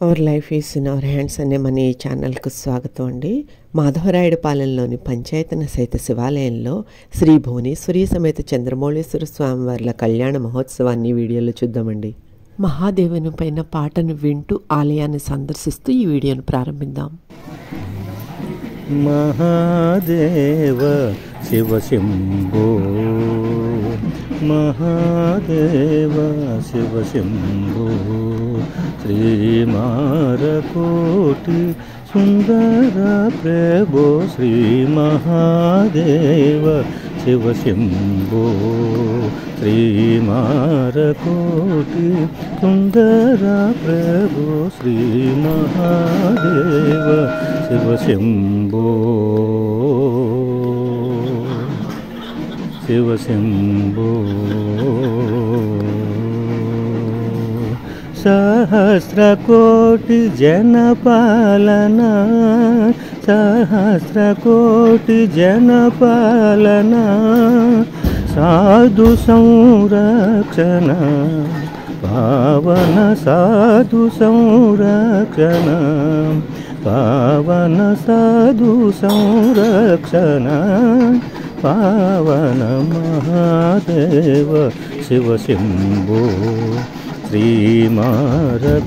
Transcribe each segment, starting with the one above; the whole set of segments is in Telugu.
Our life is in our hands అనే మన ఈ ఛానల్కు స్వాగతం అండి. మాధవరాయుడుపాలెంలోని పంచాయతన సహిత శివాలయంలో శ్రీ భువనేశ్వరి సమేత చంద్రమౌళేశ్వర స్వామివార్ల కళ్యాణ మహోత్సవాన్ని వీడియోలో చూద్దామండి. మహాదేవుని పైన పాటను వింటూ ఆలయాన్ని సందర్శిస్తూ ఈ వీడియోను ప్రారంభిద్దాం. మహాదేవ శివ శంభో మహాదేవ శివ శంభో శ్రీమారకోటి సుందర ప్రభో శ్రీ మహాదేవ శివ శంభో శ్రీమారకోటి సుందర ప్రభో శ్రీ మహాదేవ శివ శంభో శివ శంభో సహస్రకోటి జనపాలన సహస్రకోటి జనపాలన సాధు సంరక్షణ పావన సాధు సంరక్షణ పావన సాధు సంరక్షణ పావన మహాదేవ శివ శంభో శ్రీమారకోటి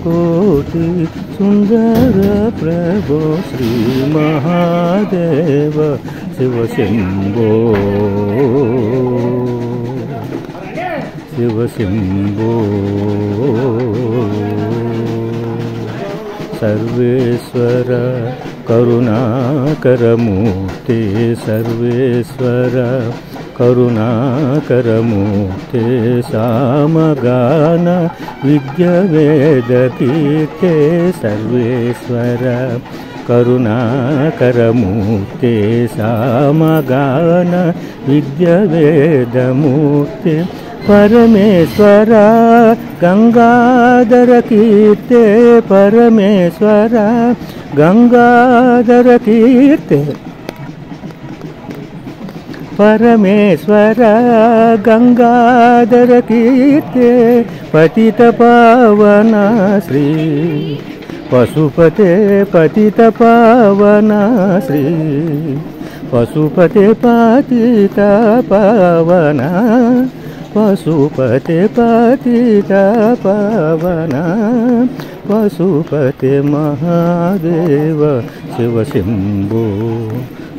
సుందర ప్రభో శ్రీ మహాదేవ శివ శంభో శివ శంభో సర్వేశ్వర కరుణాకరమూర్తే సర్వేశ్వర కరుణాకరమూర్తే సామగాన విద్యవేదకీర్తే సర్వేశ్వర కరుణాకరమూర్తే సామగాన విద్యవేదమూర్తే పరమేశ్వర గంగాధర కీర్తే పరమేశ్వర గంగాధర కీర్తే పరమేశ్వర గంగాధర కీర్తే పతిత పావన శ్రీ పశుపతే పతిత పావన శ్రీ పశుపతే పతిత పావన పశుపతే పతిత పావన పశుపతే మహాదేవ శివ శంభో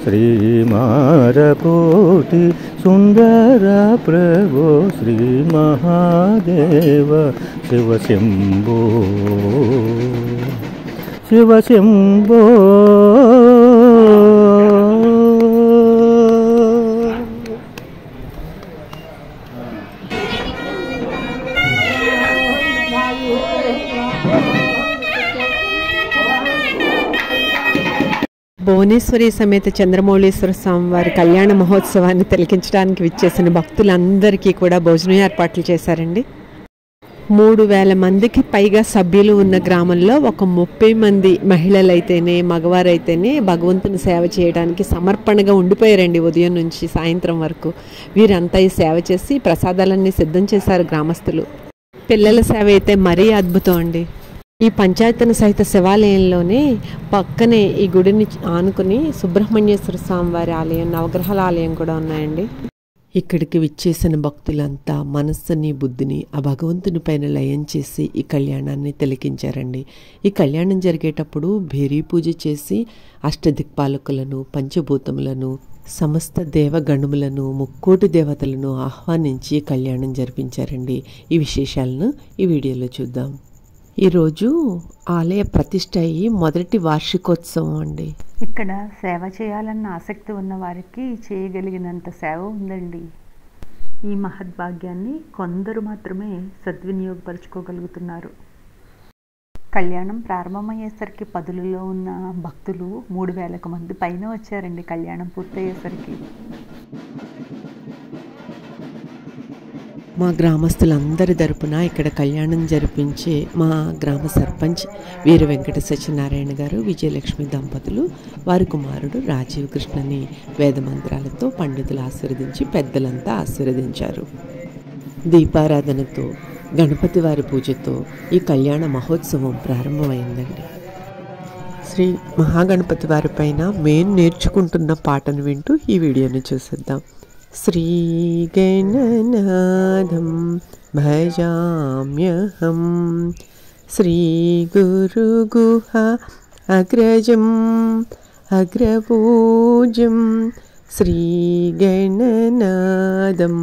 శ్రీమారకోటి సుందర ప్రభో శ్రీ మహాదేవ శివ శంభో శివ శంభో భువనేశ్వరి సమేత చంద్రమౌళేశ్వర స్వామివారి కళ్యాణ మహోత్సవాన్ని తిలకించడానికి విచ్చేసిన భక్తులందరికీ కూడా భోజనం ఏర్పాట్లు చేశారండి. 3,000 మందికి పైగా సభ్యులు ఉన్న గ్రామంలో ఒక 30 మంది మహిళలైతేనే మగవారైతేనే భగవంతుని సేవ చేయడానికి సమర్పణగా ఉండిపోయారండి. ఉదయం నుంచి సాయంత్రం వరకు వీరంతా ఈ సేవ చేసి ప్రసాదాలన్నీ సిద్ధం చేశారు గ్రామస్తులు. పిల్లల సేవ అయితే మరీ అద్భుతం అండి. ఈ పంచాయతన సహిత శివాలయంలోనే పక్కనే ఈ గుడిని ఆనుకుని సుబ్రహ్మణ్యేశ్వర స్వామివారి ఆలయం నవగ్రహాల ఆలయం కూడా ఉన్నాయండి. ఇక్కడికి విచ్చేసిన భక్తులంతా మనస్సుని బుద్ధిని ఆ భగవంతుని పైన లయం చేసి ఈ కళ్యాణాన్ని తిలకించారండి. ఈ కళ్యాణం జరిగేటప్పుడు భేరీ పూజ చేసి అష్టదిక్పాలకులను పంచభూతములను సమస్త దేవగణములను ముక్కోటి దేవతలను ఆహ్వానించి కళ్యాణం జరిపించారండి. ఈ విశేషాలను ఈ వీడియోలో చూద్దాం. ఈరోజు ఆలయ ప్రతిష్ఠ అయ్యి మొదటి వార్షికోత్సవం అండి. ఇక్కడ సేవ చేయాలన్న ఆసక్తి ఉన్న వారికి చేయగలిగినంత సేవ ఉందండి. ఈ మహద్భాగ్యాన్ని కొందరు మాత్రమే సద్వినియోగపరుచుకోగలుగుతున్నారు. కళ్యాణం ప్రారంభమయ్యేసరికి పదులలో ఉన్న భక్తులు 3,000 మంది పైన వచ్చారండి. కళ్యాణం పూర్తయ్యేసరికి మా గ్రామస్తులందరి తరపున ఇక్కడ కళ్యాణం జరిపించే మా గ్రామ సర్పంచ్ వీర వెంకట సత్యనారాయణ గారు, విజయలక్ష్మి దంపతులు, వారి కుమారుడు రాజీవ్ కృష్ణని వేదమంత్రాలతో పండితులు ఆశీర్వదించి పెద్దలంతా ఆశీర్వదించారు. దీపారాధనతో గణపతి వారి పూజతో ఈ కళ్యాణ మహోత్సవం ప్రారంభమైందండి. శ్రీ మహాగణపతి వారి పైన మేము నేర్చుకుంటున్న పాటను వింటూ ఈ వీడియోని చూసేద్దాం. శ్రీ గణనాథం భజామ్యహం శ్రీ గురు గుహ అగ్రజం అగ్రపూజ్యం శ్రీ గణనాథం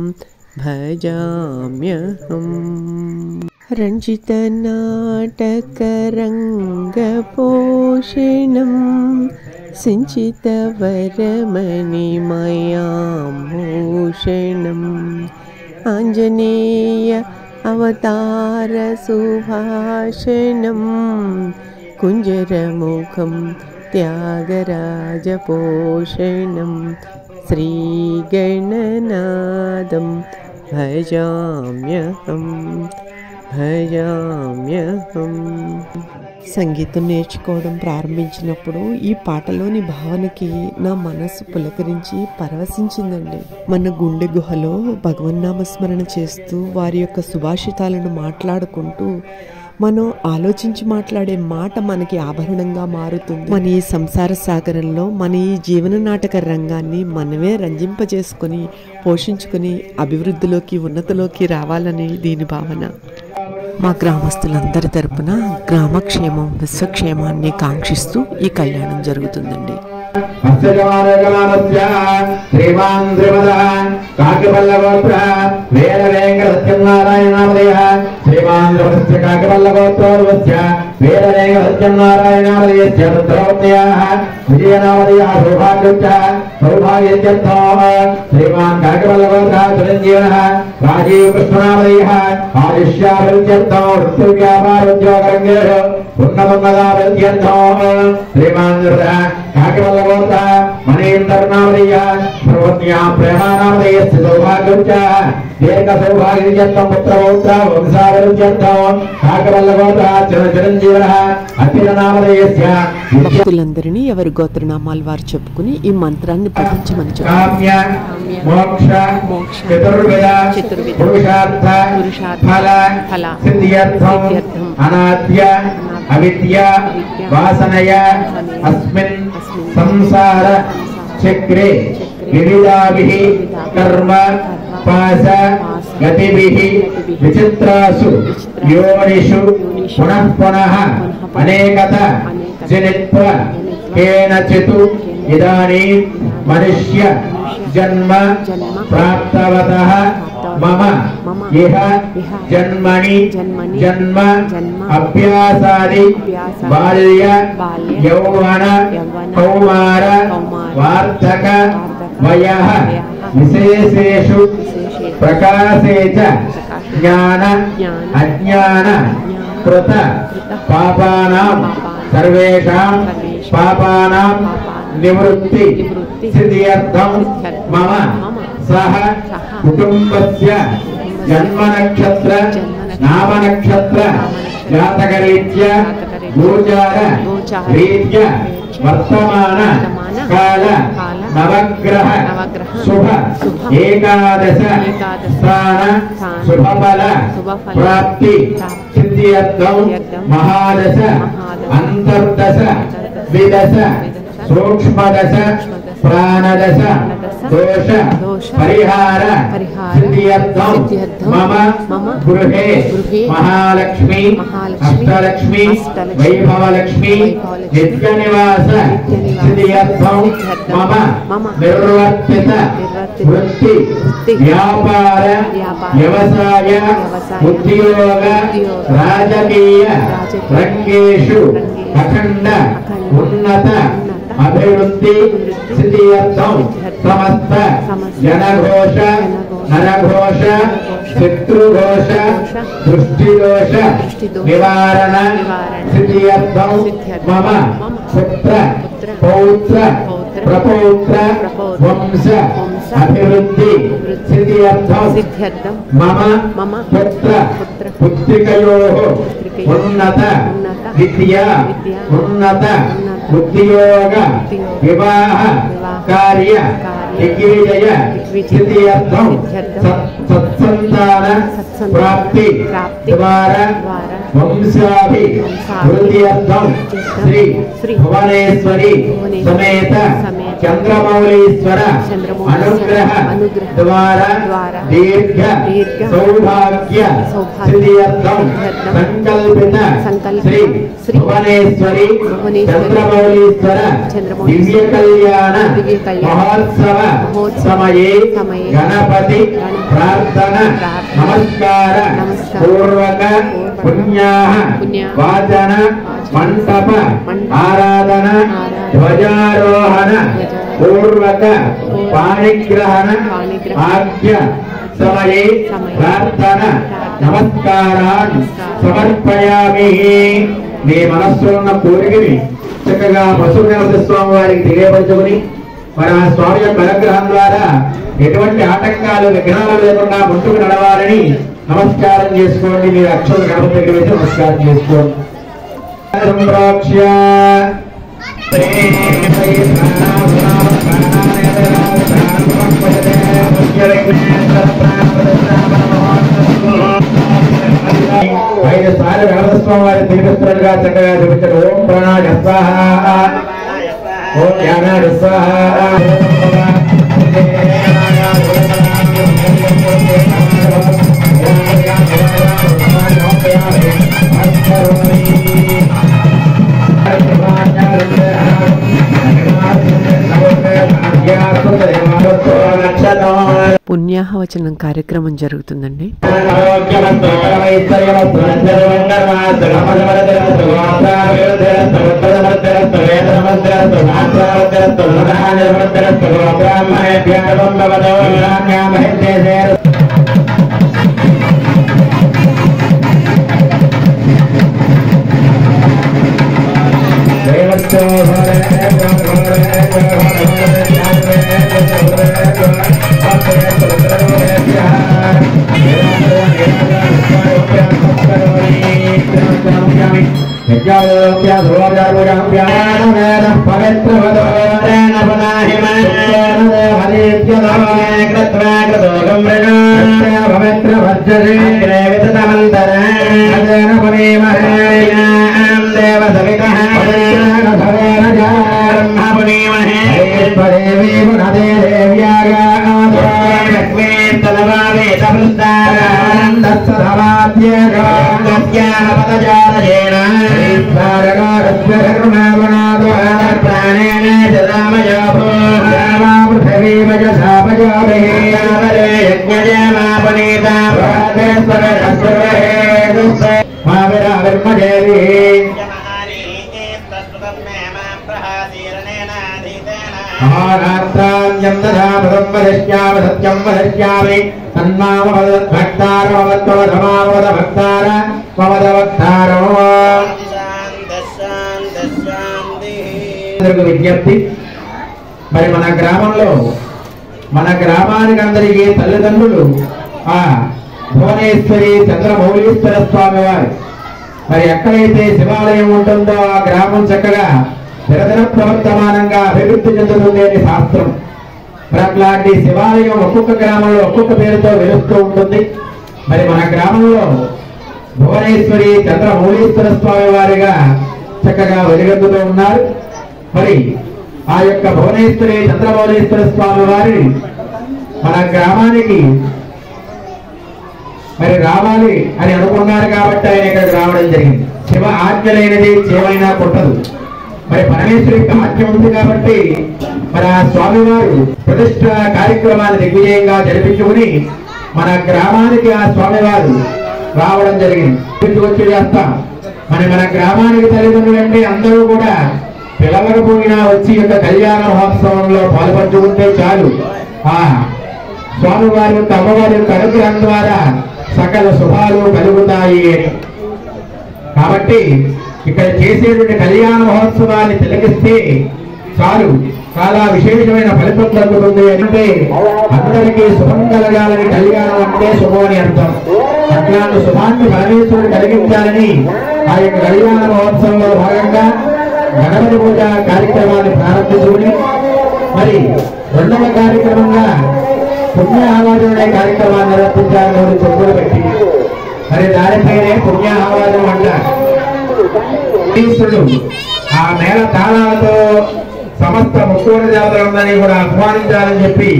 భజామ్యహం. రంజితనాటకరంగపోషణం సించితవరమణిమయాభూషణం ఆంజనేయ అవతార సుభాషణం కుంజరముఖం త్యాగరాజపోషణం శ్రీగణనాథం భజామ్యహం భజామ్యహం. సంగీతం నేర్చుకోవడం ప్రారంభించినప్పుడు ఈ పాటలోని భావనకి నా మనసు పులకరించి పరవశించిందండి. మన గుండె గుహలో భగవన్నామస్మరణ చేస్తూ వారి యొక్క సుభాషితాలను మాట్లాడుకుంటూ మనం ఆలోచించి మాట్లాడే మాట మనకి ఆభరణంగా మారుతుంది. మన ఈ సంసార సాగరంలో మన ఈ జీవన నాటక రంగాన్ని మనమే రంజింపజేసుకొని పోషించుకొని అభివృద్ధిలోకి ఉన్నతిలోకి రావాలని దీని భావన. మా గ్రామస్తులందరి తరపున గ్రామక్షేమం విశ్వక్షేమాన్ని కాంక్షిస్తూ ఈ కళ్యాణం జరుగుతుందండి. శ్రీమాన్ శ్రీమద కాకిపల్లగోత్ర వేద వేంకట సత్యనారాయణామదయ శ్రీమాన్ శ్రీమద కాకిపల్లగోత్రోర్వస్య వేద వేంకట సత్యనారాయణామదయస్య పుత్రవత్యాః విజయనామదయః సౌభాగ్యశ్చ సౌభాగ్యత్యర్థో శ్రీమాన్ కాకిపల్లగోత్ర చిరంజీవనః రాజీవ్ కృష్ణనామదయః ఆయుష్యాభివృద్ధ్యర్థో వృత్తివ్యాపారోద్యోగరంగేషు ఉన్నతోన్నతాభివృద్ధ్యర్థో శ్రీమాన్ కాకిపల్లగోత్ర మనీంద్రనామదయ సర్వజ్ఞా ప్రేమానామదయస్య సౌభాగ్యశ్చ దీర్ఘ సౌభాగ్యత్యం పుత్రపౌత్ర వంశాభివృద్ధ్యర్థో కాకిపల్లగోత్ర చిరంజీవనః అఖిలనామదయస్య. భక్తులందరినీ ఎవరి గోత్రనామాలు వారు చెప్పుకుని ఈ మంత్రాన్ని పఠించమని కామ్య మోక్ష చతుర్విధ పురుషార్థ ఫల సిద్ధ్యర్థం అనాద్య అవిద్య వాసనయ అస్మిన్ సంసార చక్రే వివిధాభిః కర్మ పాస గతిభిః విచిత్రాసు యోనిషు పునః పునః అనేకత జనిత్వ కేనచిత్ ఇదానీం మనుష్య జన్మ ప్రాప్తవతః మమ ఇహ జన్మని జన్మ అభ్యాసాది బాల్య యౌవన కౌమార వార్ధక వయః విశేషేషు ప్రకాశే చ జ్ఞాన అజ్ఞాన కృత పాపానాం సర్వేషాం పాపానాం నివృత్తి సిద్ధ్యర్థం మమ సహ కుటుంబస్య జన్మ నక్షత్ర నామ నక్షత్ర జాతకరీత్యా గోచార రీత్యా వర్తమాన కాల నవగ్రహ శుభ ఏకాదశ స్థాన శుభఫల ప్రాప్తి సిద్ధ్యర్థం మహాదశ అంతర్దశ విదశ సూక్ష్మదశ ప్రాణదశ దోష పరిహార సిద్ధ్యర్థం మమ గృహే మహాలక్ష్మి అష్టలక్ష్మి వైభవలక్ష్మి నిత్య నివాస సిద్ధ్యర్థం మమ నిర్వర్తిత వృత్తి వ్యాపార వ్యవసాయ ఉద్యోగ రాజకీయ రంగేషు అఖండ ఉన్నత అభివృద్ధి సిద్ధ్యర్థం సమస్త జనఘోష నరఘోష శత్రుఘోష దృష్టిదోష నివారణ సిద్ధ్యర్థం మమ పుత్ర పౌత్ర ప్రపౌత్ర వంశ అభివృద్ధి సిద్ధ్యర్థం మమ పుత్ర పుత్రికయోః ఉన్నత విద్యా ఉన్నత ఉద్యోగ వివాహ కార్య దిగ్విజయ సిద్ధ్యర్థం సత్సంతాన ప్రాప్తి ద్వారా వంశాభివృద్ధ్యర్థం శ్రీ భువనేశ్వరి సమేత చంద్రమౌళీశ్వర అనుగ్రహ ద్వారా దీర్ఘ సౌభాగ్య సిద్ధ్యర్థం సంకల్పిత శ్రీ భువనేశ్వరి చంద్రమౌళీశ్వర దివ్య కళ్యాణ మహోత్సవ సమయే గణపతి ప్రార్థన నమస్కార పూర్వక పుణ్యాః వాచన మంటప ఆరాధన ధ్వజారోహణ పూర్వక పాణిగ్రహణ ఆజ్ఞ సమయే ప్రార్థన నమస్కారాన్ని సమర్పయామి. మీ మనస్సులో ఉన్న కోరికని చక్కగా పశుపతి స్వామి వారికి తెలియపరచుకుని మరి ఆ స్వామి యొక్క అనుగ్రహం ద్వారా ఎటువంటి ఆటంకాలు విఘ్నాలు లేకుండా ముందుకు నడవాలని నమస్కారం చేసుకోండి. మీరు అక్షర గణపతి దగ్గర వేసి నమస్కారం చేసుకోండి. ఐదు సార్లు గణపతి స్వామి వారి తిరుగుతున్నట్టుగా చక్కగా చూపించారు. ఓం ప్రాణాయ స్వాహ, ఓం జ్ఞానాయ స్వాహ. పుణ్యాహవచనం కార్యక్రమం జరుగుతుందండి. విజ్ఞప్తి. మరి మన గ్రామంలో మన గ్రామానికి అందరికీ తల్లిదండ్రులు ఆ భువనేశ్వరి చంద్రమౌళీశ్వర స్వామి వారు మరి ఎక్కడైతే శివాలయం ఉంటుందో ఆ గ్రామం చక్కగా నిరతన ప్రవర్తమానంగా అభివృద్ధి చెందుతుంది అని శాస్త్రం. మరి అట్లాంటి శివాలయం ఒక్కొక్క గ్రామంలో ఒక్కొక్క పేరుతో వెలుస్తూ ఉంటుంది. మరి మన గ్రామంలో భువనేశ్వరి చంద్రమౌళీశ్వర స్వామి వారిగా చక్కగా వెలుగొందుతూ ఉన్నారు. మరి ఆ యొక్క భువనేశ్వరి చంద్రమౌళీశ్వర స్వామి వారిని మన గ్రామానికి మరి రావాలి అని అనుకున్నారు కాబట్టి ఆయన ఇక్కడికి రావడం జరిగింది. శివ ఆజ్ఞ లేనిది చేమైనా కొట్టదు. మరి పరమేశ్వరికి ఆజ్ఞ ఉంది కాబట్టి మరి ఆ స్వామివారు ప్రతిష్ట కార్యక్రమాన్ని దిగ్విజయంగా జరిపించుకుని మన గ్రామానికి ఆ స్వామివారు రావడం జరిగింది. వచ్చి చేస్తాం. మన గ్రామానికి తల్లిదండ్రులు అంటే అందరూ కూడా పిలవకపోయినా వచ్చి యొక్క కళ్యాణ మహోత్సవంలో పాల్పంచుకుంటే చాలు ఆ స్వామివారి యొక్క అమ్మవారి యొక్క అనుగ్రహం ద్వారా సకల శుభాలు కలుగుతాయి అని. కాబట్టి ఇక్కడ చేసేటువంటి కళ్యాణ మహోత్సవాన్ని తిలకిస్తే చాలు, చాలా విశేషమైన ఫలితం దక్కుతుంది. అంటే అందరికీ శుభం కలగాలని కళ్యాణం అంటే శుభం అని అర్థం. అట్లాంటి శుభాన్ని పరమేశ్వరుడు కలిగించాలని ఆ యొక్క కళ్యాణ మహోత్సవంలో భాగంగా గణపతి పూజ కార్యక్రమాన్ని ప్రారంభించుకుని మరి రెండవ కార్యక్రమంగా పుణ్య ఆవాదం అనే కార్యక్రమాన్ని నిర్వర్తించాలని చెప్పులు పెట్టి మరి దానిపైనే పుణ్య ఆవాదం అంటారు. ఆ మేళ తాళాలతో సమస్త ముక్కోటి దేవతలందరినీ కూడా ఆహ్వానించాలని చెప్పి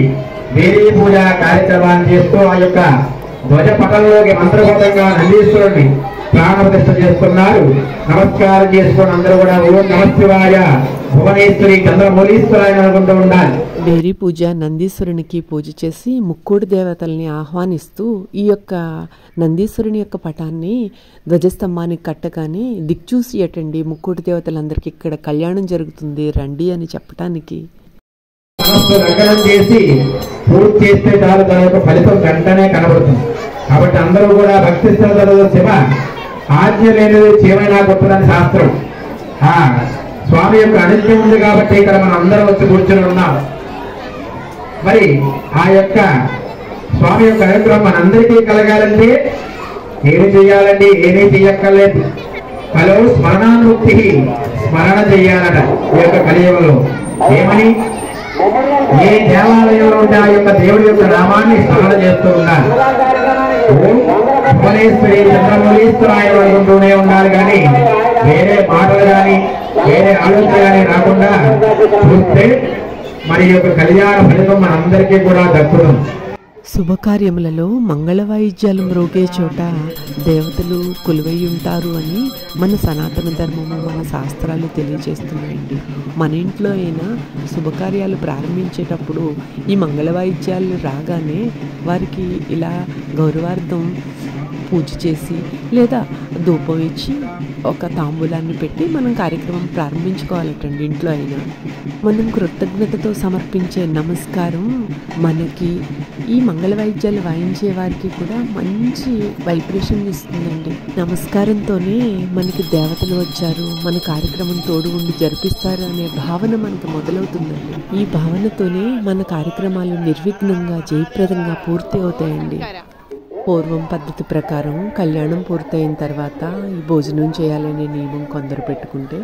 వేరీ పూజ కార్యక్రమాన్ని చేస్తూ ఆ యొక్క ధ్వజ పటంలోకి మంత్రబద్ధంగా నందీశ్వరుడిని ప్రాణప్రతిష్ఠ చేస్తున్నారు. నమస్కారం చేసుకుని అందరూ కూడా ఓం నమశివాయ భువనేశ్వరి చంద్రమౌళీశ్వరాయ అనుకుంటూ ఉండాలి. వేరీ పూజ నందీశ్వరునికి పూజ చేసి ముక్కోటి దేవతల్ని ఆహ్వానిస్తూ ఈ యొక్క నందీశ్వరుని యొక్క పటాన్ని ధ్వజస్తంభానికి కట్టగానే దిక్చూసి ఎటండి ముక్కోటి దేవతలందరికీ ఇక్కడ కళ్యాణం జరుగుతుంది రండి అని చెప్పటానికి లగ్నం చేసి పూర్తి చేస్తే చాలు దాని యొక్క ఫలితం వెంటనే కనబడుతుంది. కాబట్టి అందరూ కూడా భక్తి శ్రద్ధలతో శివ ఆజ్ఞ లేనిది చేమైనా గొప్పదని శాస్త్రం. ఆ స్వామి యొక్క అనుజ్ఞ ఉంది కాబట్టి ఇక్కడ మనం అందరం వచ్చి కూర్చొని ఉన్నాం. మరి ఆ యొక్క స్వామి యొక్క అనుగ్రహం మనందరికీ కలగాలంటే ఏమి చెయ్యాలండి? ఏమీ చెయ్యక్కర్లేదు. కలో స్మరణానుక్తి స్మరణ చెయ్యాలట ఈ యొక్క కలియుగంలో. ఏమని? ఏ దేవాలయంలో ఉంటే ఆ యొక్క దేవుడి యొక్క నామాన్ని స్మరణ చేస్తూ ఉండాలి. ఓం భువనేశ్వరి చంద్రమౌళీశ్వరాయ అనుకుంటూనే ఉండాలి. కానీ వేరే మాటలు కానీ వేరే ఆలోచన కానీ రాకుండా చూస్తే మరి యొక్క కళ్యాణ ఫలితం మనందరికీ కూడా దక్కుతుంది. శుభకార్యములలో మంగళ వాయిద్యాలు మ్రోగే చోట దేవతలు కొలువై ఉంటారు అని మన సనాతన ధర్మము మన శాస్త్రాలు తెలియజేస్తున్నాయండి. మన ఇంట్లో అయినా శుభకార్యాలు ప్రారంభించేటప్పుడు ఈ మంగళ వాయిద్యాలు రాగానే వారికి ఇలా గౌరవార్థం పూజ చేసి లేదా ధూపం ఇచ్చి ఒక తాంబూలాన్ని పెట్టి మనం కార్యక్రమం ప్రారంభించుకోవాలటండి. ఇంట్లో అయినా మనం కృతజ్ఞతతో సమర్పించే నమస్కారం మనకి ఈ మంగళ వాయిద్యాలు వాయించే వారికి కూడా మంచి వైబ్రేషన్ ఇస్తుందండి. నమస్కారంతోనే మనకి దేవతలు వచ్చారు, మన కార్యక్రమం తోడు ఉండి జరిపిస్తారు అనే భావన మనకు మొదలవుతుందండి. ఈ భావనతోనే మన కార్యక్రమాలు నిర్విఘ్నంగా జయప్రదంగా పూర్తి అవుతాయండి. పూర్వం పద్ధతి ప్రకారం కళ్యాణం పూర్తయిన తర్వాత ఈ భోజనం చేయాలనే నియమం కొందరు పెట్టుకుంటే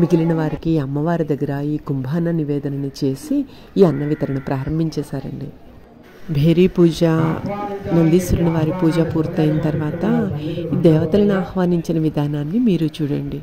మిగిలిన వారికి అమ్మవారి దగ్గర ఈ కుంభాన నివేదనని చేసి ఈ అన్న వితరణ ప్రారంభించేశారండి. భేరీ పూజ నందీశ్వరుని వారి పూజ పూర్తయిన తర్వాత ఈ దేవతలను ఆహ్వానించిన విధానాన్ని మీరు చూడండి.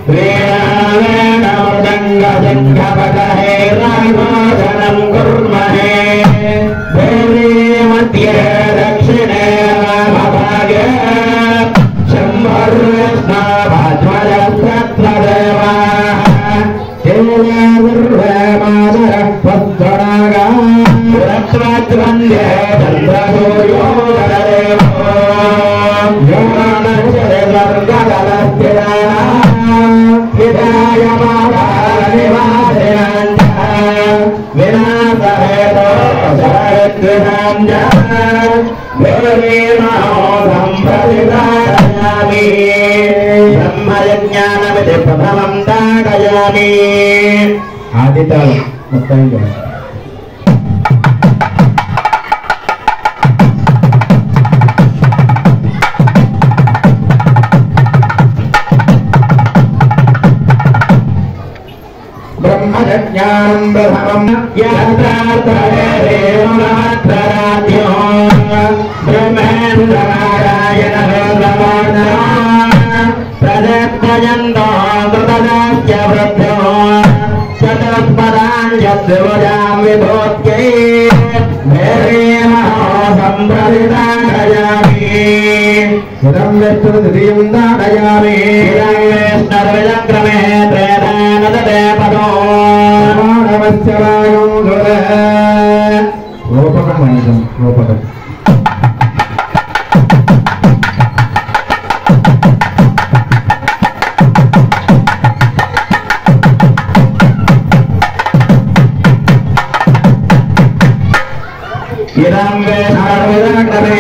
Rea भोजनं कुर्महे देवी मध्ये दक्षिणे भागे ब्रह्मयज्ञानमिति प्रथमं ताडयामि आदिताल మొత్తం ब्रह्मज्ञानं प्रथमं यत्रार्थरेवमात्राद्यो ब्रह्मेन्द्र नारायण प्रदत्तयन्तो कृतदास्य वृद्धो चतुष्पदाञ्जद्विभुजां विभूत्यै भैरेमहो सम्प्रदिदाडयामि इदं विष्णुद्वितीयं दाडयामि इदं विष्णुर्विजक्रमे त्रयदानदते पदो मानवस्य वायुं दुरे रूपकमनिदं रूपकम् इदं वेदार्थमे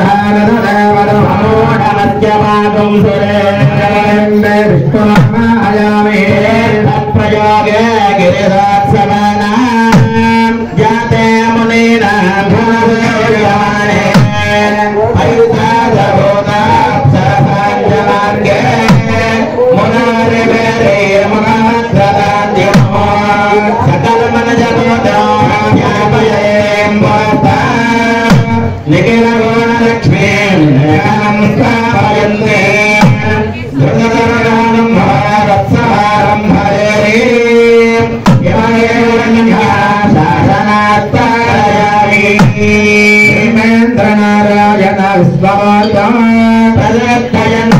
धानददेवदमोढमत्यपाकं सुरेन्द्रे विष्णुनामायामि तत्प्रयोगे गिरिदात्समानां जाते मुनीनां धनदेवाने ऐतादभूताप्सरसाञ्जमार्गे मुनारिवेरे मुनात्रदाद्यमो सकलमनजभूतो ज्ञापये निखिलगुणलक्ष्मी स्थापयन्ते धृतधरणं भारत्सहारं हरे शासनात्तारयामि श्रीमेन्द्रनारायण विश्वमाता प्रदत्तयन्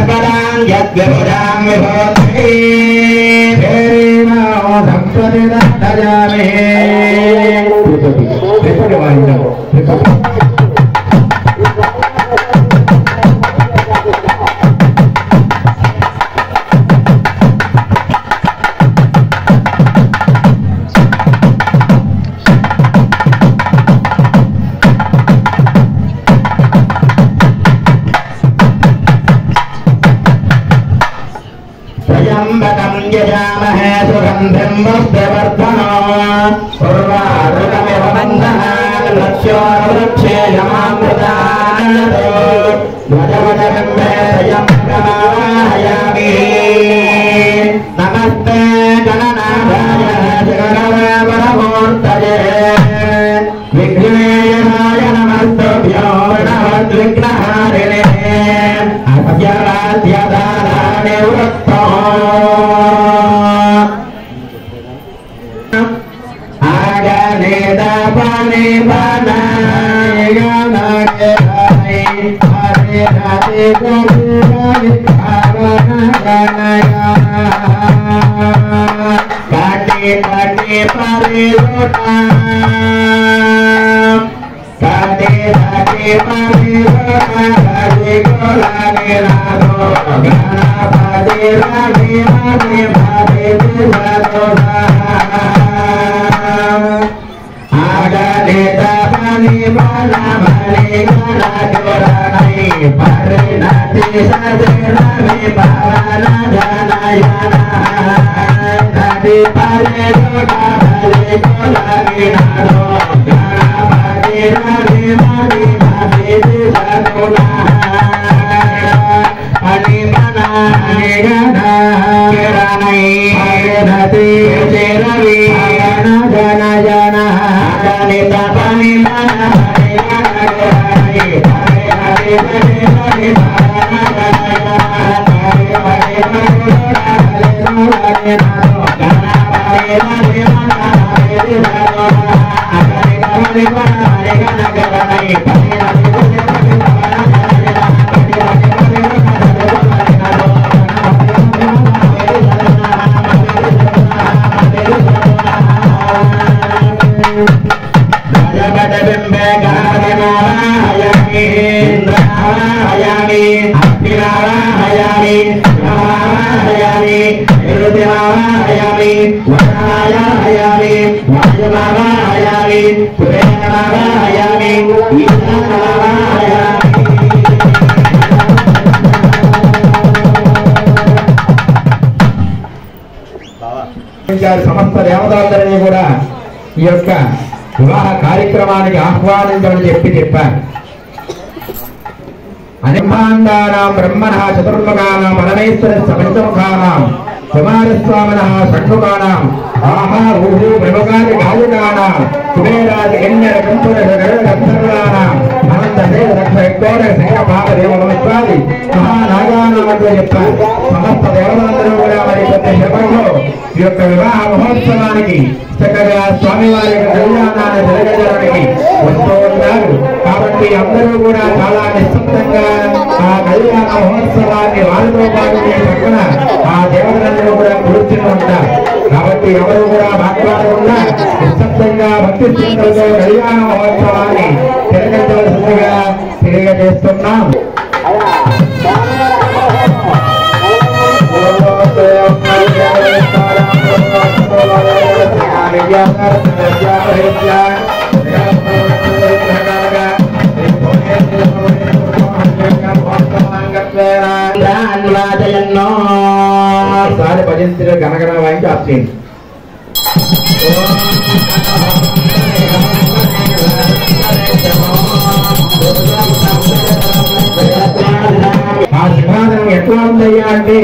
पदां यद्विभुजां विभूति सम्प्रतिदाडयामि त्र्यम्बकं यजामहे सुगन्धिं पुष्टिवर्धनो उर्वारुकमिव बन्धनान् वृक्षोर्वृक्षेयमामृतान् ध्वजवजबिम्बे त्र्यम्बकमावाहयामि नमस्ते गणनाथाय जगन्नाथमूर्तये विघ्नेशाय नमस्तुभ्यो विघ्नहारिणे अद्याद्यदानानि वृत्तो आगनेदापने बनाय गणगे हरे हरे गोविंद गणया काटे काटे परिलोटा काटे काटे परिलोटा हरे गोलागे राधो गणपति राधे राधे राधे राधो आगनेदापने बनाय गणगे परिणति सजनमे पावना जनयना नदी परे लोटा भले गोलागे नारो गणपति राधे राधे राधे सगुणा अनि बनाय गणा किरणै नदी रवि गण जन जन गणित पनि बनाय गणगे బింబే గారమాయామి ఇంద్రాయామి అఖిలాయామి ఆయామి నిరుద్యాయామి వరాయామి వాయుమాయామి పురేణాయామి ఈశానాయామి సమస్త దేవతలందరినీ కూడా ఈ యొక్క వివాహ కార్యక్రమానికి ఆహ్వానించమని చెప్పారు. అనిర్మాండానాం బ్రహ్మణః చతుర్ముఖానాం పరమేశ్వరస్య పంచముఖానాం కుమారస్వామినః షణ్ముఖానాం ఆహా ఊహు బ్రహ్మకారి గాయకానాం కుబేరాది గణ్యర కంపుర గంధర్వానాం అనంత దేవ లక్ష హెక్టోర సంఖ్య పాప దేవత్వాది మహానాగానాం అంటూ చెప్పారు. సమస్త దేవతలందరూ కూడా మరి పెద్ద శివంలో ఈ యొక్క వివాహ మహోత్సవానికి చక్కగా స్వామివారి యొక్క కళ్యాణాన్ని జరగజడానికి వస్తూ ఉంటారు. కాబట్టి అందరూ కూడా చాలా నిశ్శబ్దంగా ఆ కళ్యాణ మహోత్సవాన్ని వారితో పాటు పక్కన ఆ దేవతలందరూ కూడా కూర్చుని ఉంటారు. కాబట్టి ఎవరు కూడా మాట్లాడకుండా నిశ్శబ్దంగా భక్తి శ్రద్ధలతో కళ్యాణ మహోత్సవాన్ని తిరగవలసిందిగా తెలియజేస్తున్నాం. భజంతులు గనగన వాయించి ఆప్చేయండి. ఆ సింహాసనం ఎట్లా ఉందయ్యా అంటే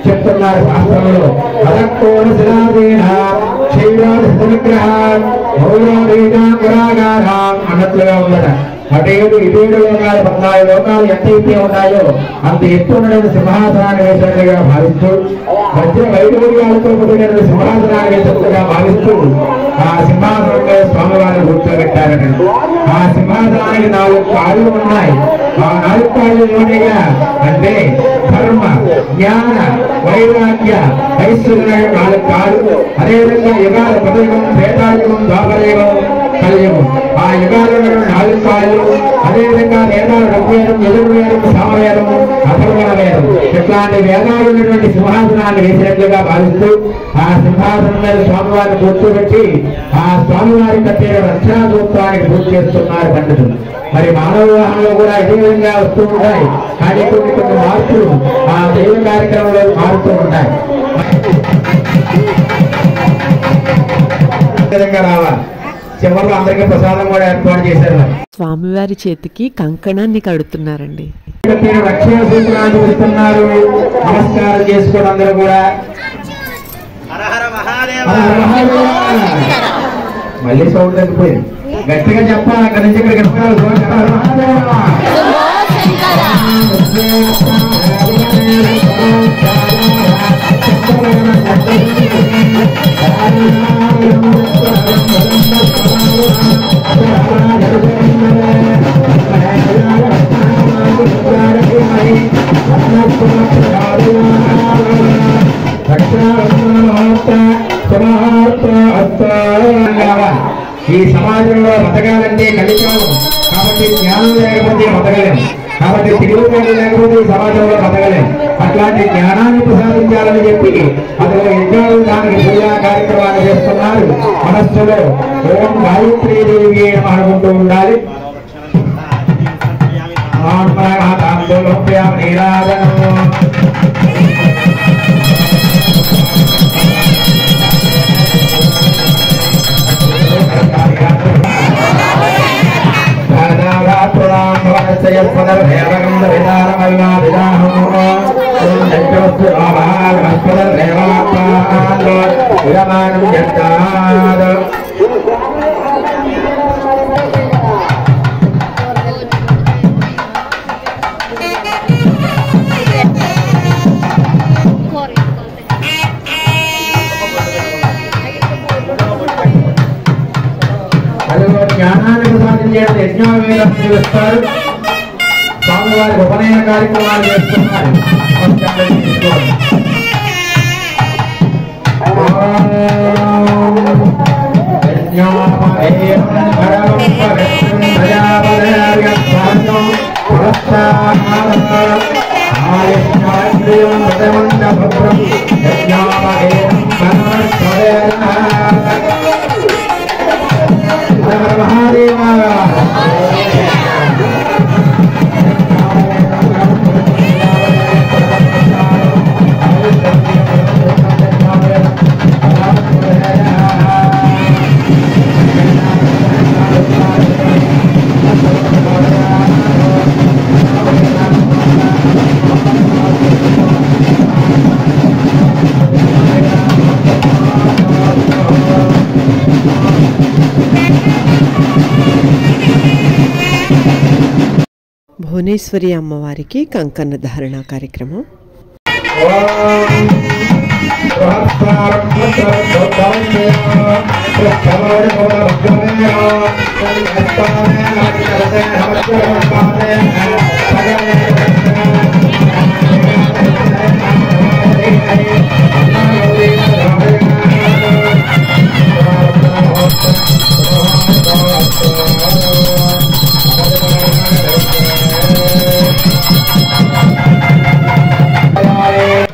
చెప్తున్నారు శాస్త్రంలో అదక్కోన శిలాదీన శైలాగ్రహ అన్నట్లుగా ఉందట. అటేడు ఇటేడు లోకాలు 14 లోకాలు ఎంతైతే ఉన్నాయో అంత ఎత్తున సింహాసనాన్ని వేసినట్లుగా భావిస్తూ మధ్య వైడూర్యాలతో కూడిన సింహాసనాన్ని వేసినట్లుగా భావిస్తూ ఆ సింహాసనంలో స్వామివారిని కూర్చోబెట్టారట. ఆ సింహాసనానికి 4 కాళ్ళు ఉన్నాయి. ఆ 4 కాళ్ళలోనేగా అంటే ధర్మ జ్ఞాన వైరాగ్య ఐశ్వర్య 4 కాళ్ళు. అదేవిధంగా యుగాల పదయుగం త్రేతాయుగం ద్వాపరయుగం కలియుగం ఆ యుగాలలో 4 కాళ్ళు. అదేవిధంగా వేదాలు ఋగ్వేదం యజుర్వేదం సామవేదం అథర్వణ వేదం ఇట్లాంటి వేదాలు ఉన్నటువంటి సింహాసనాన్ని వేసినట్లుగా భావిస్తూ ఆ సింహాసనం మీద స్వామివారిని కూర్చోబెట్టి ఆ స్వామివారి కట్టే రక్షణ సూత్రానికి పూజ చేస్తున్నారు పండితులు. మరి మానవ వివాహంలో కూడా ఇదే విధంగా వస్తూ ఉంటాయి. కానీ కొన్ని మార్పులు ఆ దైవ కార్యక్రమంలో మారుతూ ఉంటాయి. రావాలి చివరిలో అందరికీ ప్రసాదం కూడా ఏర్పాటు చేశారు. స్వామివారి చేతికి కంకణాన్ని కడుతున్నారండి. రక్షణ సూత్రాన్ని ఇస్తున్నారు. నమస్కారం చేసుకోండి అందరూ కూడా. మళ్ళీ సౌండ్ తగ్గిపోయింది. గట్టిగా చెప్పాలి. అక్కడి నుంచి ఇక్కడ ఈ సమాజంలో బతకాలంటే కలికాలం కాబట్టి జ్ఞానం లేకపోతే బతకలేము. కాబట్టి తిరుగుబాటు లేకపోతే ఈ సమాజంలో బతకలేము. అట్లాంటి జ్ఞానాన్ని ప్రసాదించాలని చెప్పి అందులో యజ్ఞాలు దానికి పూజా కార్యక్రమాలు చేస్తున్నారు. మనస్సులో ఓం గాయత్రీదేవి అనుకుంటూ ఉండాలి. జ్ఞానాన్ని ప్రసాదించేది యజ్ఞాలు చేస్తారు. స్వామివారి ఉపనయన కార్యక్రమాలు చేస్తున్నారు. భువనేశ్వరి అమ్మవారికి కంకణ ధారణ కార్యక్రమం.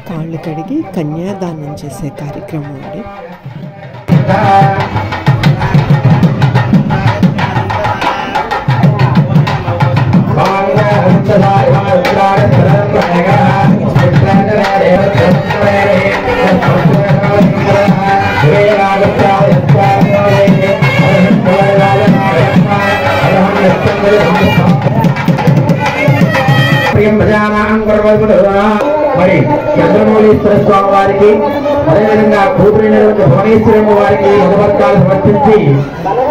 కాళ్ళు కడిగి కన్యాదానం చేసే కార్యక్రమం అండి. మరి చంద్రమౌళీశ్వర స్వామి వారికి అదేవిధంగా కూతురైనటువంటి భువనేశ్వరమ్మ వారికి మధువర్గాలు సమర్పించి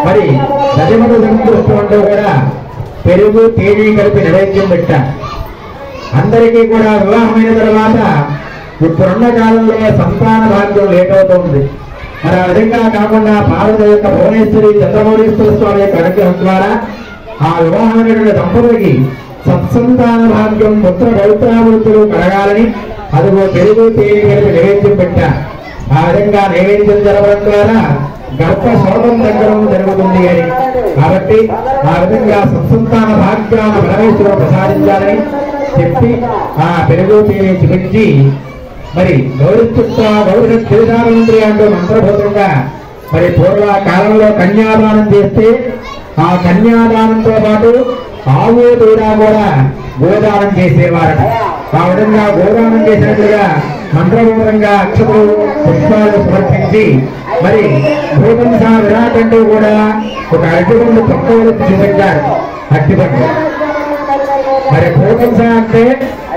మరి దశమత సంస్కృతంలో కూడా పెరుగు తేజీ కలిపి నైవేద్యం పెట్టారు. అందరికీ కూడా వివాహమైన తర్వాత ఇప్పుడున్న కాలంలో సంతాన భాగ్యం లేట్ అవుతుంది. మరి ఆ విధంగా కాకుండా పార్వతి యొక్క భువనేశ్వరి చంద్రమౌళీశ్వర స్వామి యొక్క అనుగ్రహం ద్వారా ఆ వివాహమైనటువంటి దంపతులకి సత్సంతాన భాగ్యం పుత్ర పవిత్రామూర్తులు కలగాలని అదిగో పెరుగు తేలి కలిపి నైవేద్యం పెట్టారు. ఆ విధంగా నైవేద్యం జరగడం ద్వారా గర్భ శోభం దగ్గర జరుగుతుంది అని కాబట్టి ఆ విధంగా సత్సంతాన భాగ్యాన్ని పరమేశ్వరుడు ప్రసాదించాలని చెప్పి ఆ పెరుగు తేలి చూపించి మరి గౌరవిస్తా గౌరవ శ్రీరామంత్రి అంటూ మంత్రభూతంగా మరి పూర్వ కాలంలో కన్యాదానం చేస్తే ఆ కన్యాదానంతో పాటు ఆవు దూడ కూడా గోదానం చేసేవారట. ఆ విధంగా గోదానం చేసినట్లుగా మంత్రపూర్వకంగా అక్షతులు పుష్పాలు సమర్పించి మరి భూతంస విరాట్ అంటూ కూడా ఒక అరటిపండు తక్కువ చూపించారు. అరటిపండు మరి భూతంస అంటే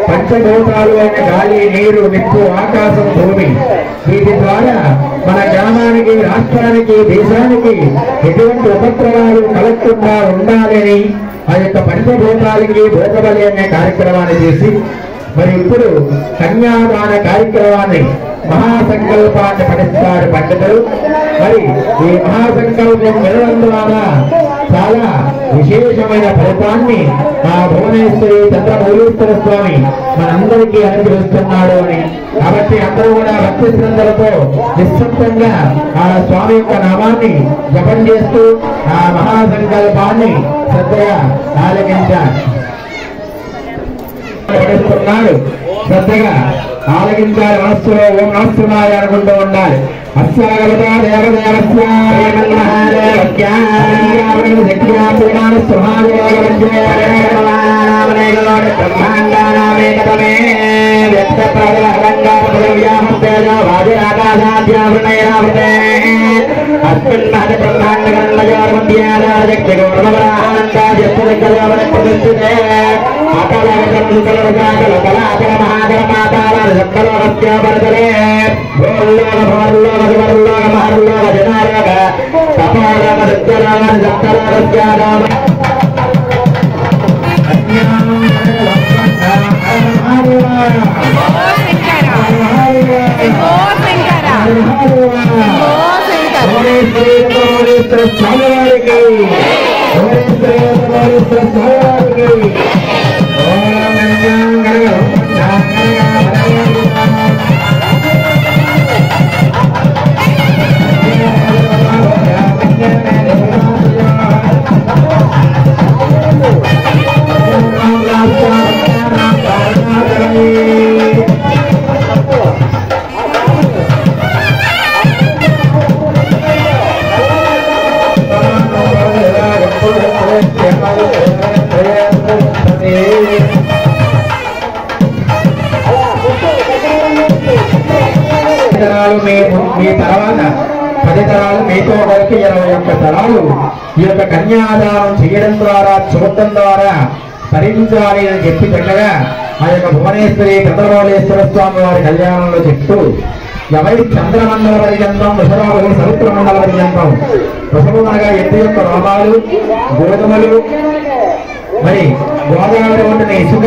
పంచభూతాలు అయిన గాలి, నీరు, నిప్పు, ఆకాశం, భూమి. వీటి ద్వారా మన గ్రామానికి, రాష్ట్రానికి, దేశానికి ఎటువంటి ఉపద్రవాలు కలగకుండా ఉండాలని ఆ యొక్క పంచభూతాలకి భూతబలి అనే కార్యక్రమాన్ని చేసి మరి ఇప్పుడు కన్యాదాన కార్యక్రమాన్ని మహాసంకల్పాన్ని పఠిస్తారు పండితులు. మరి ఈ మహాసంకల్పం వినడం ద్వారా చాలా విశేషమైన ఫలితాన్ని ఆ భువనేశ్వరి చంద్రమౌళీశ్వర స్వామి మనందరికీ అనుగ్రహిస్తున్నాడు అని. కాబట్టి అందరూ కూడా భక్తి శ్రద్ధలతో నిశ్శబ్దంగా ఆ స్వామి యొక్క నామాన్ని జపం చేస్తూ ఆ మహాసంకల్పాన్ని శ్రద్ధగా ఆలకించారు. పఠిస్తున్నాడు శ్రద్ధగా ఆలకించాలి. మనస్సులో ఓం నమఃశివాయ అనుకుంటూ ఉండాలి. అస్యాగత దేవదేవస్య మీ తర్వాత 10 తరాలు మీతో కలిపి 21 తరాలు ఈ యొక్క కన్యాదానం చేయడం ద్వారా చూడటం ద్వారా తరించాలి అని చెప్పి చక్కగా ఆ యొక్క భువనేశ్వరి చంద్రమౌళేశ్వర స్వామి వారి కళ్యాణంలో చెప్తూ ఎవరి చంద్రమండల పర్యంతం వృషభావళి సముద్ర మండల పర్యంతం వృషభం అనగా ఎద్దు యొక్క రోమాలు గోధుమలు మరి గోదావరి ఒడ్డున ఇసుక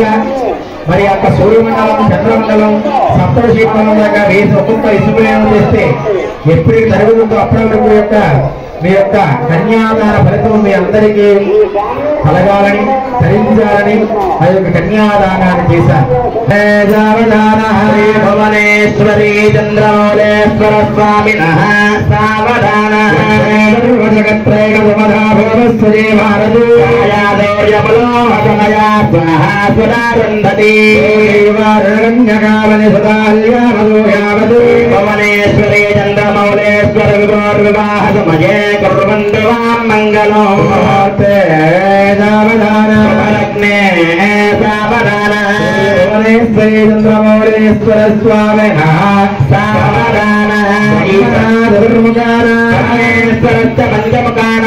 మరి యొక్క సూర్యమండలం చంద్రమండలం సప్తశీమండలం దాకా వేసి ఒక్కొక్క ఇసుకలేమో చేస్తే ఎప్పటికి జరుగుతుందో అప్పటివరకు మీ యొక్క కన్యాదాన ఫలితం మీ అందరికీ కలగాలని తరించాలని ఆ యొక్క కన్యాదానాన్ని చేశారు. భువనేశ్వరి చంద్రమౌళేశ్వర స్వామి సావధాన భువనేశ్వరి చంద్రమౌళేశ్వర వివాహ సమయే కుర్వంతు వాం మంగళం సావధానే సావధాన భువనేశ్వరి చంద్రమౌళేశ్వర స్వామి సావధాన ఈశ్వరముఖానేశ్వరస్య పంచముఖాన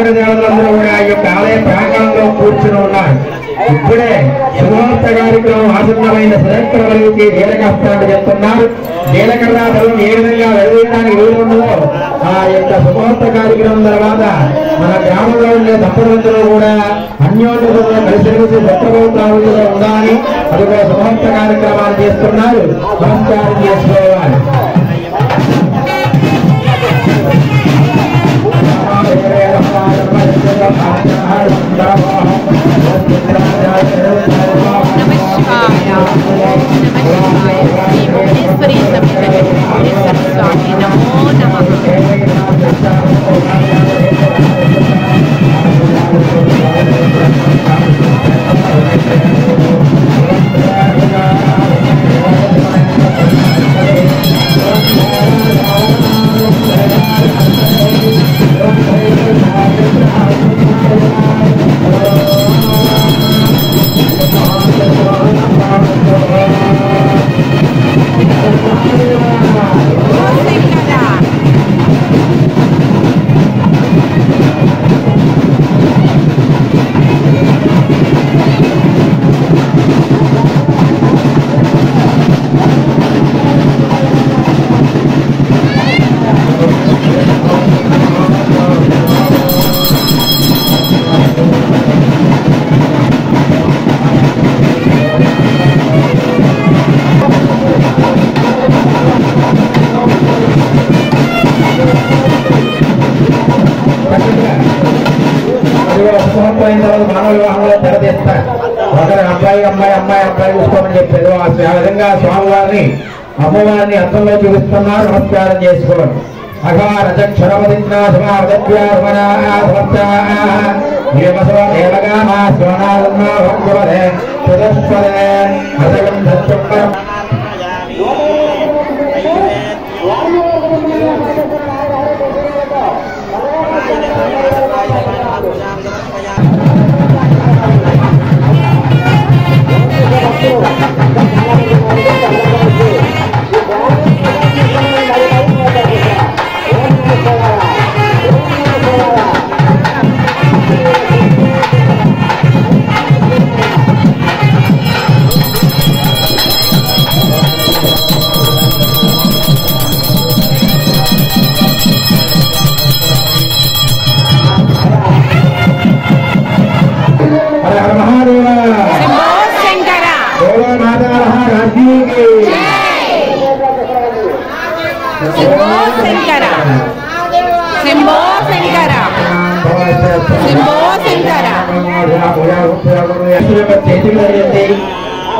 దేవతలందరూ కూడా ఈ యొక్క ఆలయ ప్రాంగణంలో కూర్చుని ఉన్నారు. ఇప్పుడే శుభముహూర్త కార్యక్రమం ఆసన్నమైన సురేశ్వరవల్లికి జీలకస్తాన్ని చెప్తున్నారు. జీలకర్రాధనం ఏ విధంగా వెళ్లడానికి వీలు ఉండదో ఆ యొక్క శుభముహూర్త కార్యక్రమం తర్వాత మన గ్రామంలో ఉండే దంపతులందరూ కూడా అన్యోన్యతతో కలిసిమెలిసి భక్తభౌతాలుగా ఉండాలని అదిగో శుభముహూర్త కార్యక్రమాలు చేస్తున్నారు. నమస్కారం చేసుకోవాలి. మానవ వివాహంలో తెరదీస్తారు. ఒకరి అబ్బాయి అమ్మాయి అమ్మాయి అబ్బాయి చూసుకోమని చెప్పేది. ఆ విధంగా స్వామివారిని అమ్మవారిని అర్థంలో చూపిస్తున్నారు. నమస్కారం చేసుకోండి.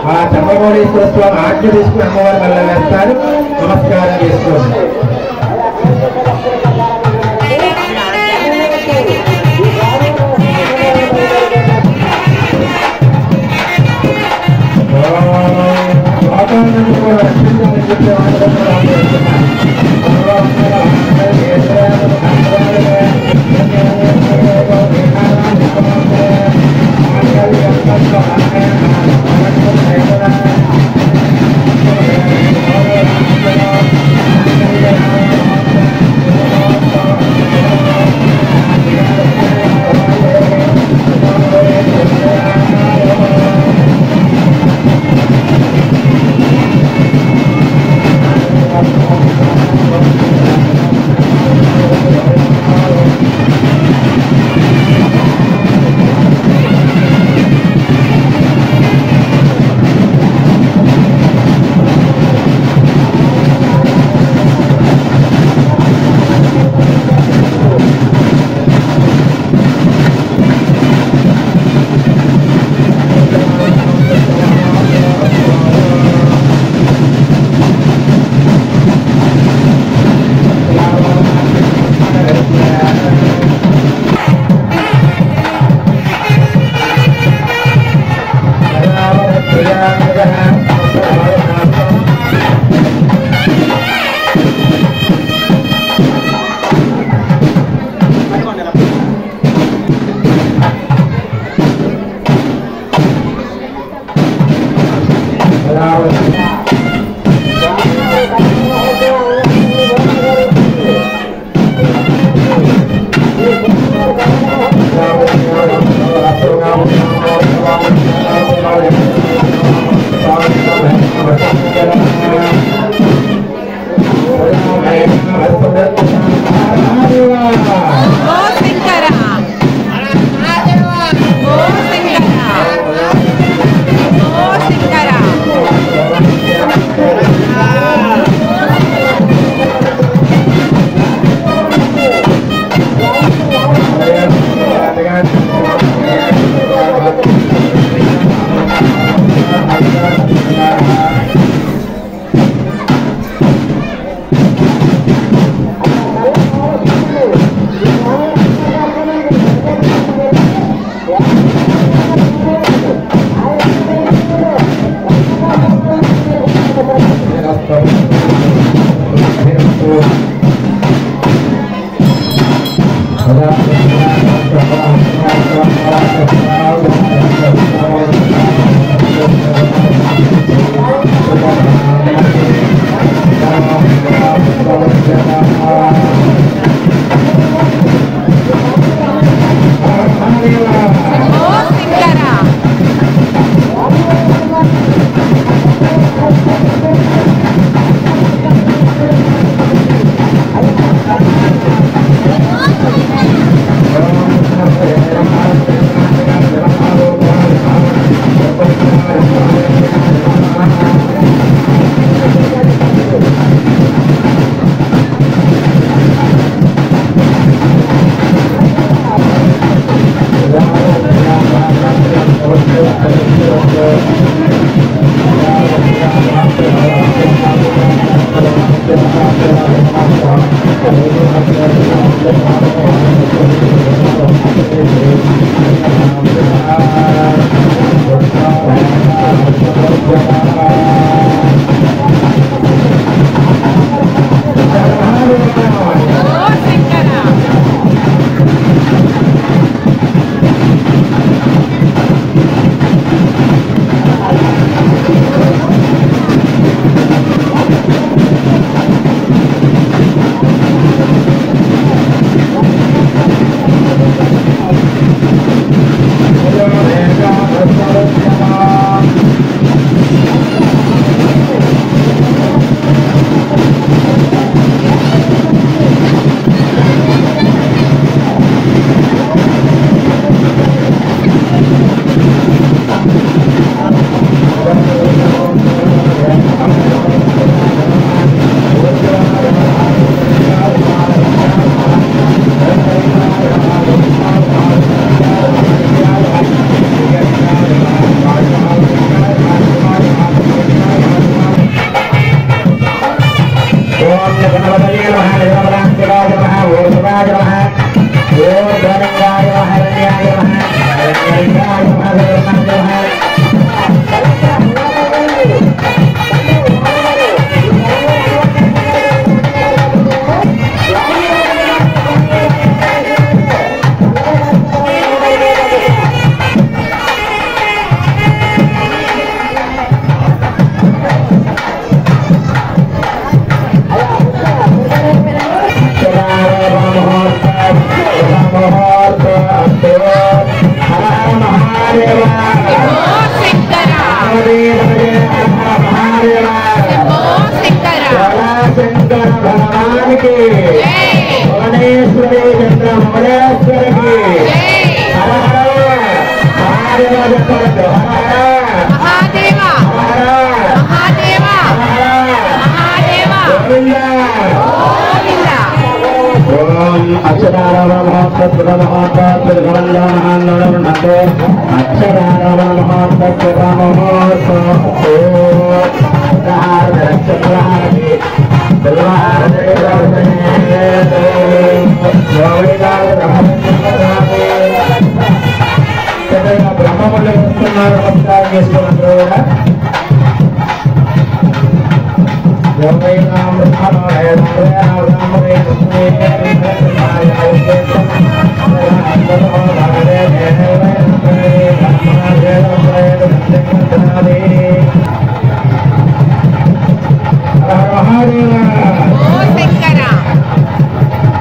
ఆ చంద్రమౌళేశ్వర స్వామి ఆజ్ఞ తీసుకుని అమ్మవారి మళ్ళీ వేస్తారు. నమస్కారం చేసుకోండి.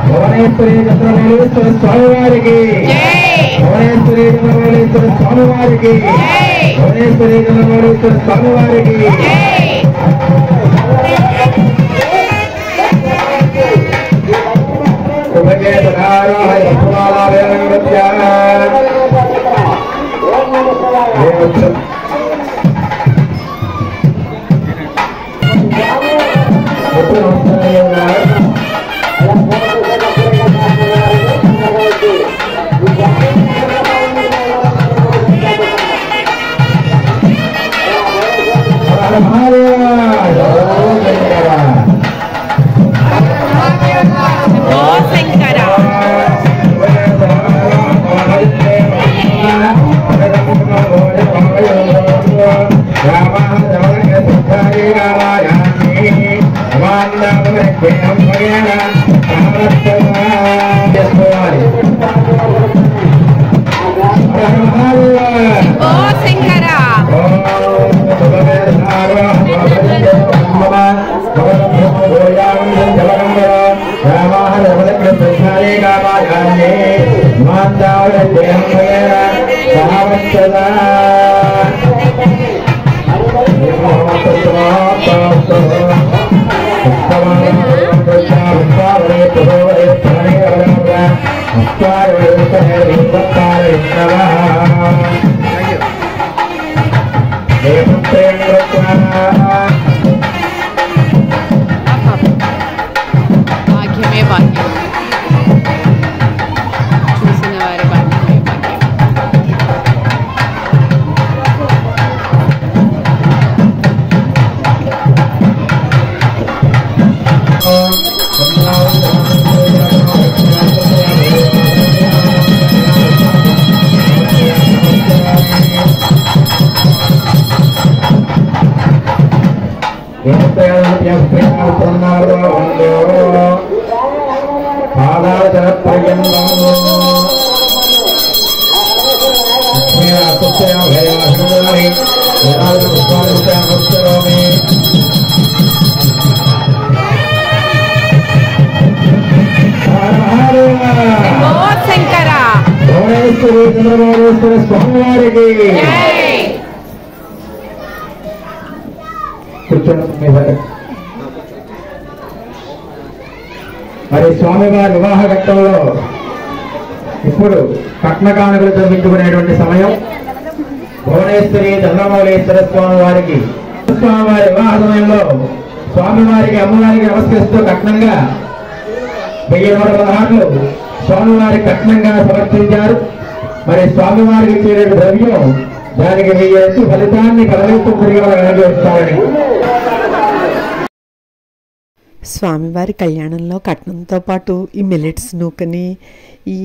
భువనేశ్వరి చంద్రమౌళి చంద్రమౌళీశ్వర స్వామి వారికి, భువనేశ్వరి చంద్రమౌళీశ్వర స్వామి వారికి, భువనేశ్వరి చంద్రమౌళీశ్వర స్వామి వారికి. భాగ్యమే భాగ్యం, చూసిన వారి భాగ్యమే భాగ్యం. చంద్రమౌళీశ్వర స్వామి వారికి. కూర్చోండి. మరి స్వామివారి వివాహ ఘట్టంలో ఇప్పుడు కట్న కానుకలు జరుపుకునేటువంటి సమయం. భువనేశ్వరి చంద్రమౌళీశ్వర స్వామి వారికి స్వామివారి వివాహ సమయంలో స్వామివారికి అమ్మవారికి నమస్కరిస్తూ కట్నంగా 1116 స్వామివారి కట్నంగా సమర్పించారు. మరి స్వామివారికి ఇచ్చే ద్రవ్యం దానికి 1000 రెట్లు ఫలితాన్ని కలిగిస్తారని. స్వామివారి కళ్యాణంలో కట్నంతో పాటు ఈ మిల్లెట్స్ నూకని, ఈ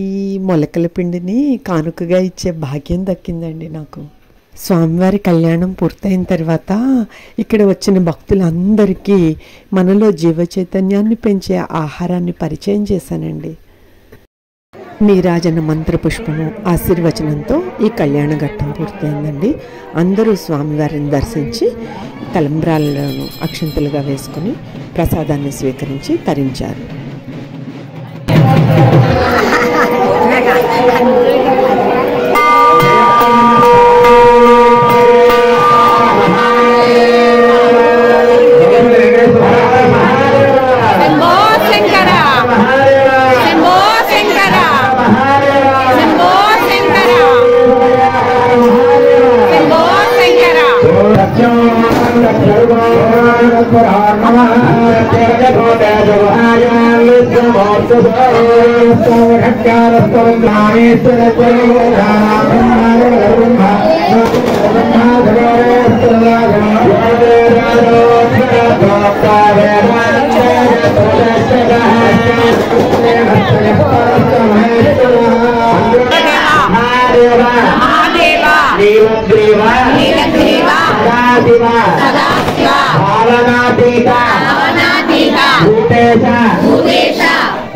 మొలకల పిండిని కానుకగా ఇచ్చే భాగ్యం దక్కిందండి నాకు. స్వామివారి కళ్యాణం పూర్తయిన తర్వాత ఇక్కడ వచ్చిన భక్తులందరికీ మనలో జీవ చైతన్యాన్ని పెంచే ఆహారాన్ని పరిచయం చేశానండి. నీరాజన మంత్రపుష్పము ఆశీర్వచనంతో ఈ కళ్యాణ ఘట్టం పూర్తయిందండి. అందరూ స్వామివారిని దర్శించి తలంబ్రాలను అక్షంతలుగా వేసుకుని ప్రసాదాన్ని స్వీకరించి తరించారు.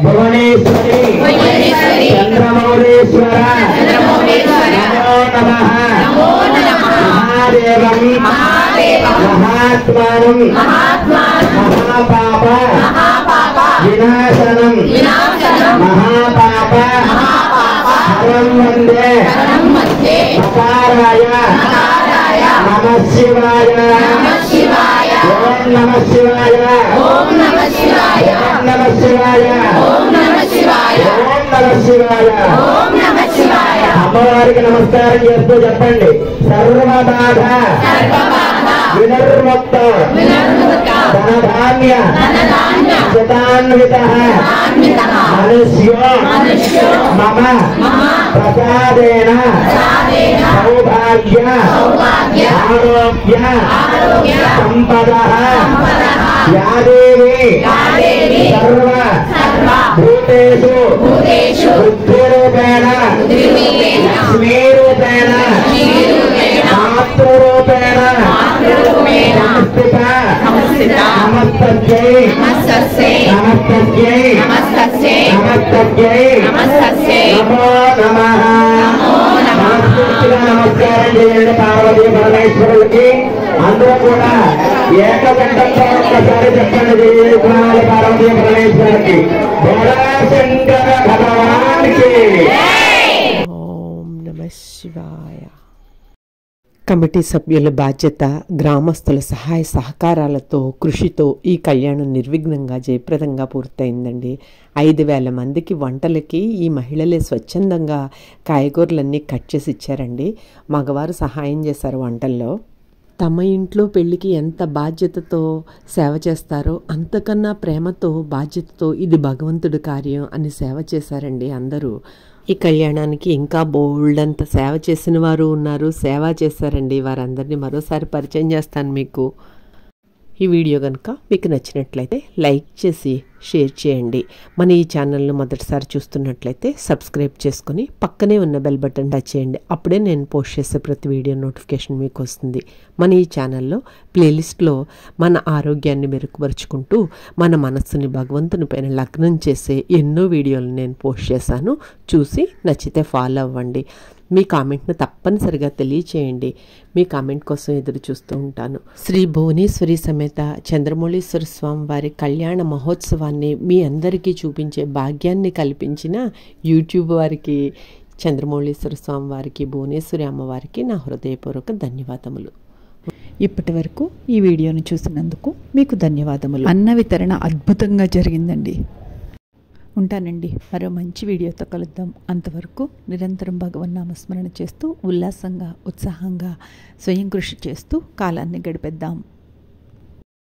భువనేశ్వరి చంద్రమౌళీశ్వర నమో నమః. మహాదేవం మహాత్మానం మహాపాప వినాశనం మహాపాప హరం వందే మకారాయ నమః శివాయ ఓం నమః శివాయ ఓం నమః శివాయ ఓం నమః శివాయ ఓం నమః శివాయ ఓం నమః శివాయ ఓం నమః శివాయ. అమ్మవారికి నమస్కారం చేస్తూ చెప్పండి. సర్వబాధ వినర్ముక్త ధనధాన్య శతాన్విత మనుష్యో మమ ప్రసాదేన సౌభాగ్య ఆరోగ్య సంపద యాదేవి సర్వ భూతేషు బుద్ధిరూపేణ లక్ష్మీరూపేణ మాతృరూపేణ సంస్థిత నమస్తస్యై నమస్తస్యై నమస్తస్యై నమో నమః. మనస్ఫూర్తిగా నమస్కారం చేయండి పార్వతీ పరమేశ్వరులకి. అందరూ కూడా ఏకకంఠంతో ఒక్కసారి చెప్పండి. జయ పార్వతీ పరమేశ్వరులకి. బోలా శంకర భగవానికి. ఓం నమః శివాయ. కమిటీ సభ్యుల బాధ్యత, గ్రామస్తుల సహాయ సహకారాలతో కృషితో ఈ కళ్యాణం నిర్విఘ్నంగా జయప్రదంగా పూర్తయిందండి. 5,000 మందికి వంటలకి ఈ మహిళలే స్వచ్ఛందంగా కాయగూరలన్నీ కట్ చేసి ఇచ్చారండి. మగవారు సహాయం చేశారు వంటల్లో. తమ ఇంట్లో పెళ్ళికి ఎంత బాధ్యతతో సేవ చేస్తారో అంతకన్నా ప్రేమతో బాధ్యతతో ఇది భగవంతుడి కార్యం అని సేవ చేశారండి అందరూ. ఈ కళ్యాణానికి ఇంకా బోల్డంత సేవ చేసిన వారు ఉన్నారు, సేవ చేశారండి. వారందరినీ మరోసారి పరిచయం చేస్తాను మీకు. ఈ వీడియో కనుక మీకు నచ్చినట్లయితే లైక్ చేసి షేర్ చేయండి. మన ఈ ఛానల్ను మొదటిసారి చూస్తున్నట్లయితే సబ్స్క్రైబ్ చేసుకొని పక్కనే ఉన్న బెల్ బటన్ టచ్ చేయండి. అప్పుడే నేను పోస్ట్ చేసే ప్రతి వీడియో నోటిఫికేషన్ మీకు వస్తుంది. మన ఈ ఛానల్లో ప్లేలిస్ట్లో మన ఆరోగ్యాన్ని మెరుగుపరుచుకుంటూ మన మనస్సుని భగవంతుని పైన లగ్నం చేసే ఎన్నో వీడియోలు నేను పోస్ట్ చేశాను. చూసి నచ్చితే ఫాలో అవ్వండి. మీ కామెంట్ను తప్పనిసరిగా తెలియచేయండి. మీ కామెంట్ కోసం ఎదురు చూస్తూ ఉంటాను. శ్రీ భువనేశ్వరి సమేత చంద్రమౌళీశ్వర స్వామి వారి కళ్యాణ మహోత్సవాన్ని మీ అందరికీ చూపించే భాగ్యాన్ని కల్పించిన యూట్యూబ్ వారికి, చంద్రమౌళీశ్వర స్వామి వారికి, భువనేశ్వరి అమ్మవారికి నా హృదయపూర్వక ధన్యవాదములు. ఇప్పటి వరకు ఈ వీడియోను చూసినందుకు మీకు ధన్యవాదములు. అన్న వితరణ అద్భుతంగా జరిగిందండి. ఉంటానండి. మరో మంచి వీడియోతో కలుద్దాం. అంతవరకు నిరంతరం భగవన్నామస్మరణ చేస్తూ ఉల్లాసంగా, ఉత్సాహంగా, స్వయం కృషి చేస్తూ కాలాన్ని గడిపేద్దాం.